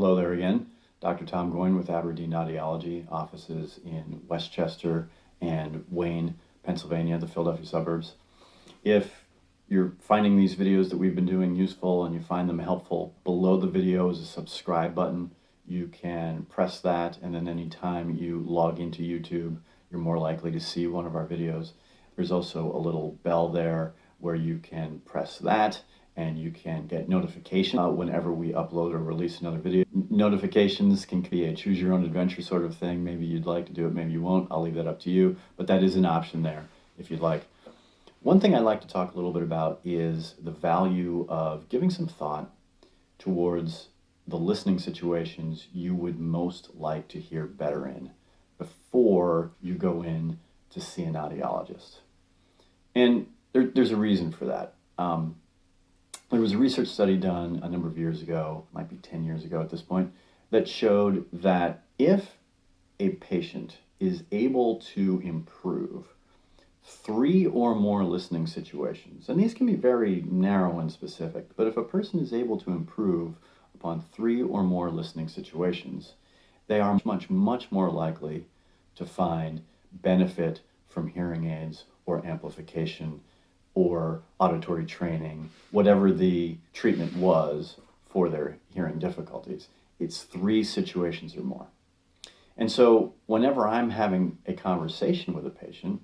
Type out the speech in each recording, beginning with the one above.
Hello there again. Dr. Tom Goyne with Aberdeen Audiology, offices in Westchester and Wayne, Pennsylvania, the Philadelphia suburbs. If you're finding these videos that we've been doing useful and you find them helpful, below the video is a subscribe button. You can press that, and then anytime you log into YouTube, you're more likely to see one of our videos. There's also a little bell there where you can press that, and you can get notification whenever we upload or release another video. Notifications can be a choose your own adventure sort of thing. Maybe you'd like to do it, maybe you won't. I'll leave that up to you, but that is an option there if you'd like. One thing I'd like to talk a little bit about is the value of giving some thought towards the listening situations you would most like to hear better in before you go in to see an audiologist. And there's a reason for that. There was a research study done a number of years ago, might be 10 years ago at this point, that showed that if a patient is able to improve 3 or more listening situations, and these can be very narrow and specific, but if a person is able to improve upon 3 or more listening situations, they are much more likely to find benefit from hearing aids or amplification or auditory training, whatever the treatment was for their hearing difficulties. It's 3 situations or more. And so whenever I'm having a conversation with a patient,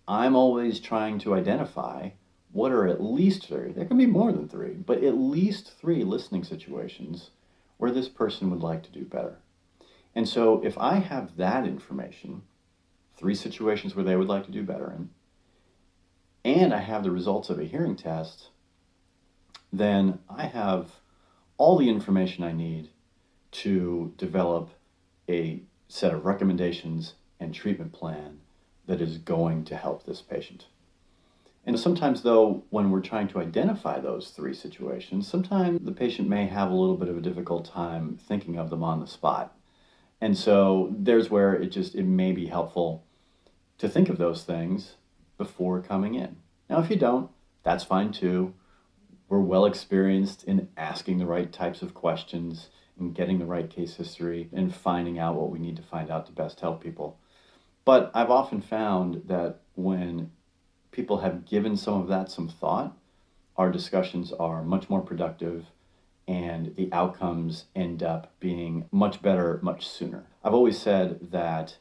I'm always trying to identify what are at least 3, there can be more than 3, but at least 3 listening situations where this person would like to do better. And so if I have that information, 3 situations where they would like to do better in, and I have the results of a hearing test, then I have all the information I need to develop a set of recommendations and treatment plan that is going to help this patient. And sometimes though, when we're trying to identify those 3 situations, sometimes the patient may have a little bit of a difficult time thinking of them on the spot. And so there's where it may be helpful to think of those things before coming in. Now, if you don't, that's fine too. We're well experienced in asking the right types of questions and getting the right case history and finding out what we need to find out to best help people. But I've often found that when people have given some of that some thought, our discussions are much more productive and the outcomes end up being much better, much sooner. I've always said that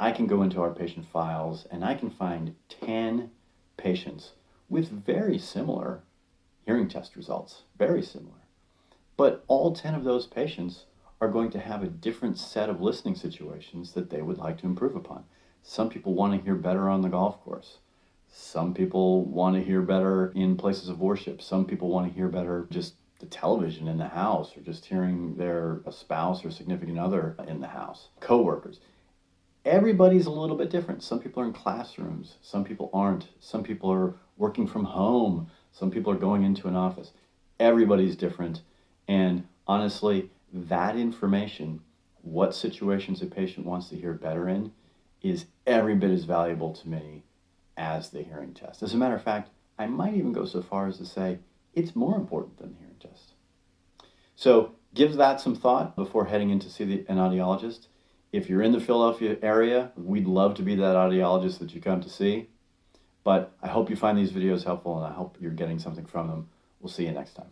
I can go into our patient files and I can find 10 patients with very similar hearing test results, very similar. But all 10 of those patients are going to have a different set of listening situations that they would like to improve upon. Some people want to hear better on the golf course. Some people want to hear better in places of worship. Some people want to hear better just the television in the house, or just hearing their spouse or significant other in the house, coworkers. Everybody's a little bit different. Some people are in classrooms, some people aren't. Some people are working from home, some people are going into an office. Everybody's different. And honestly, that information, what situations a patient wants to hear better in, is every bit as valuable to me as the hearing test. As a matter of fact, I might even go so far as to say it's more important than the hearing test. So give that some thought before heading in to see an audiologist. If you're in the Philadelphia area, we'd love to be that audiologist that you come to see. But I hope you find these videos helpful, and I hope you're getting something from them. We'll see you next time.